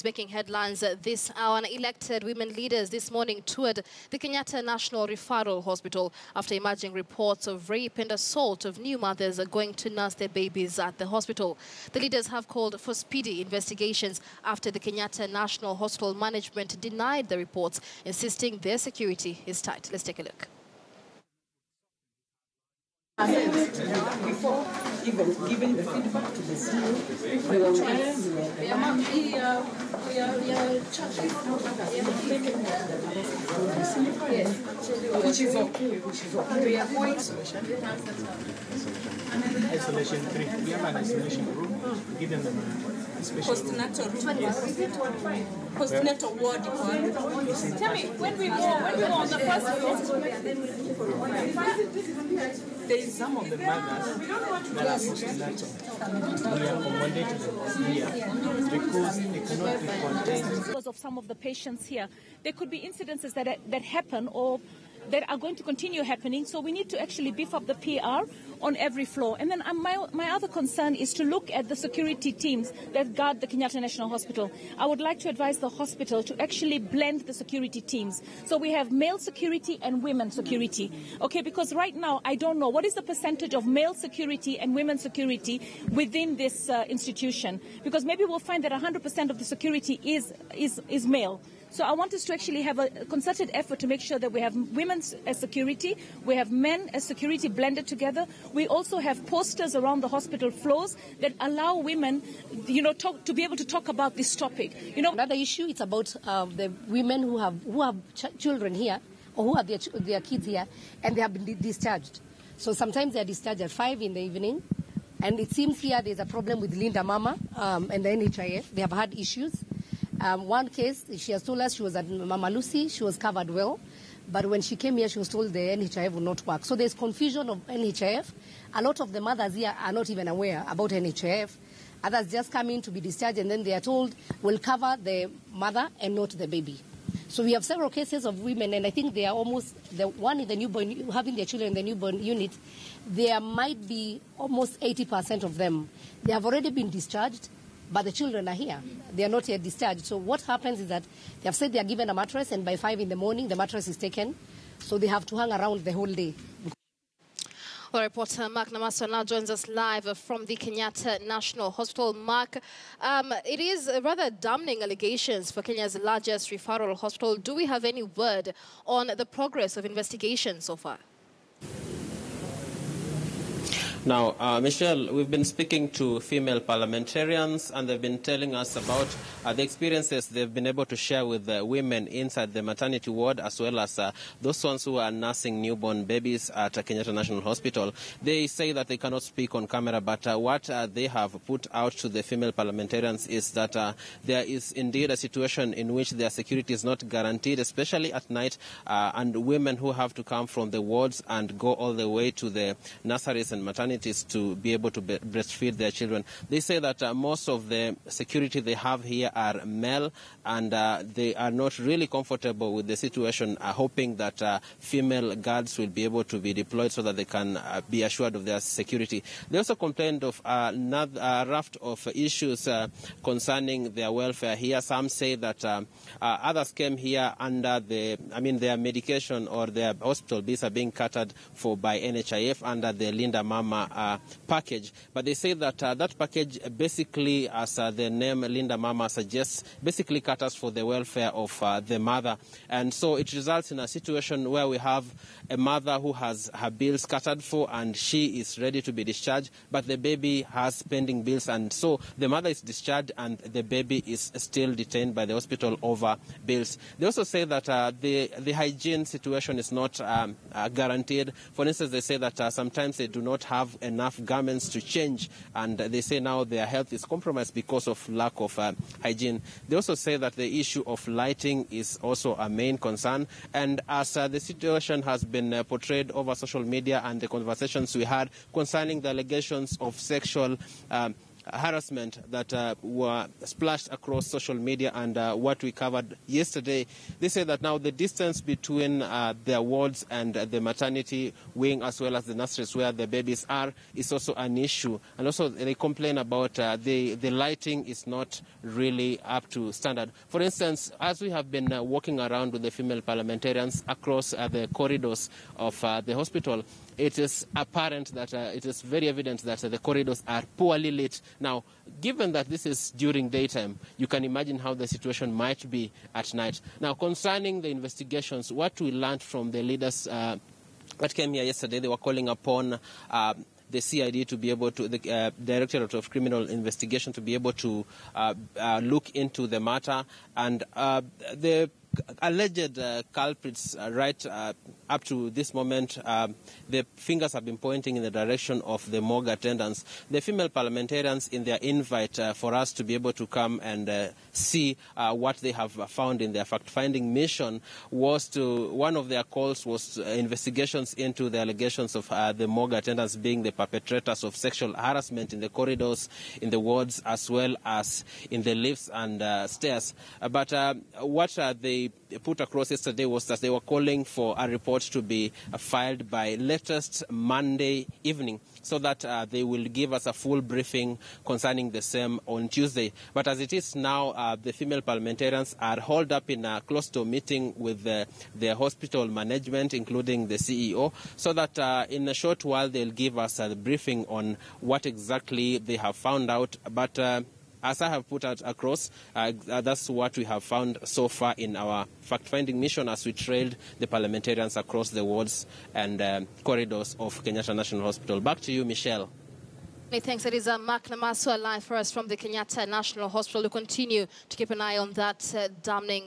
Making headlines this hour. Elected women leaders this morning toured the Kenyatta National Referral Hospital after emerging reports of rape and assault of new mothers going to nurse their babies at the hospital. The leaders have called for speedy investigations after the Kenyatta National Hospital management denied the reports, insisting their security is tight. Let's take a look. Before even giving the feedback to the CEO, we will try. Which is okay. We are going Isolation 3. We have an isolation room. Give them a special postnatal room. Postnatal ward. Tell me, when we were on the first floor, there is some of the mothers that are postnatal. We accommodated them here because they cannot be contained. Because of some of the patients here, there could be incidences that happen or that are going to continue happening. So we need to actually beef up the PR on every floor. And then my other concern is to look at the security teams that guard the Kenyatta National Hospital. I would like to advise the hospital to actually blend the security teams. So we have male security and women security. Okay, because right now I don't know what is the percentage of male security and women security within this institution. Because maybe we'll find that 100% of the security is male. So I want us to actually have a concerted effort to make sure that we have women as security, we have men as security blended together. We also have posters around the hospital floors that allow women, to be able to talk about this topic. Another issue, it's about the women who have children here, or who have their kids here, and they have been discharged. So sometimes they are discharged at 5 in the evening, and it seems here there's a problem with Linda Mama and the NHIF. They have had issues. One case, she has told us she was at Mama Lucy, she was covered well, but when she came here, she was told the NHIF would not work. So there's confusion of NHIF. A lot of the mothers here are not even aware about NHIF. Others just come in to be discharged, and then they are told, we'll cover the mother and not the baby. So we have several cases of women, and I think they are almost, the one in the newborn, having their children in the newborn unit, there might be almost 80% of them. They have already been discharged, but the children are here. They are not yet discharged. So what happens is that they have said they are given a mattress, and by 5 in the morning, the mattress is taken. So they have to hang around the whole day. Our reporter Mark Namaso now joins us live from the Kenyatta National Hospital. Mark, it is rather damning allegations for Kenya's largest referral hospital. Do we have any word on the progress of investigation so far? Now, Michelle, we've been speaking to female parliamentarians, and they've been telling us about the experiences they've been able to share with women inside the maternity ward, as well as those ones who are nursing newborn babies at Kenyatta National Hospital. They say that they cannot speak on camera, but what they have put out to the female parliamentarians is that there is indeed a situation in which their security is not guaranteed, especially at night, and women who have to come from the wards and go all the way to the nurseries and maternity to be able to breastfeed their children. They say that most of the security they have here are male, and they are not really comfortable with the situation, hoping that female guards will be able to be deployed so that they can be assured of their security. They also complained of a raft of issues concerning their welfare here. Some say that others came here under their medication or their hospital bills are being catered for by NHIF under the Linda Mama package, but they say that that package basically, as the name Linda Mama suggests, basically caters for the welfare of the mother, and so it results in a situation where we have a mother who has her bills catered for and she is ready to be discharged, but the baby has pending bills, and so the mother is discharged and the baby is still detained by the hospital over bills. They also say that the hygiene situation is not guaranteed. For instance, they say that sometimes they do not have enough garments to change, and they say now their health is compromised because of lack of hygiene. They also say that the issue of lighting is also a main concern, and as the situation has been portrayed over social media and the conversations we had concerning the allegations of sexual harassment that were splashed across social media and what we covered yesterday. They say that now the distance between their wards and the maternity wing as well as the nurseries where the babies are is also an issue. And also they complain about the lighting is not really up to standard. For instance, as we have been walking around with the female parliamentarians across the corridors of the hospital, it is apparent that it is very evident that the corridors are poorly lit. Now, given that this is during daytime, you can imagine how the situation might be at night. Now, concerning the investigations, what we learned from the leaders that came here yesterday, they were calling upon the CID to be able to, the Directorate of Criminal Investigation, to be able to look into the matter. And the alleged culprits right up to this moment, the fingers have been pointing in the direction of the morgue attendants. The female parliamentarians, in their invite for us to be able to come and see what they have found in their fact-finding mission, was to, one of their calls was investigations into the allegations of the morgue attendants being the perpetrators of sexual harassment in the corridors, in the wards, as well as in the lifts and stairs. But what they put across yesterday was that they were calling for a report to be filed by latest Monday evening, so that they will give us a full briefing concerning the same on Tuesday. But as it is now, the female parliamentarians are holed up in a closed-door meeting with their hospital management, including the CEO, so that in a short while they'll give us a briefing on what exactly they have found out. But as I have put out across, that's what we have found so far in our fact-finding mission as we trailed the parliamentarians across the wards and corridors of Kenyatta National Hospital. Back to you, Michelle. Many thanks. It is Mark Namasu live for us from the Kenyatta National Hospital. We'll continue to keep an eye on that damning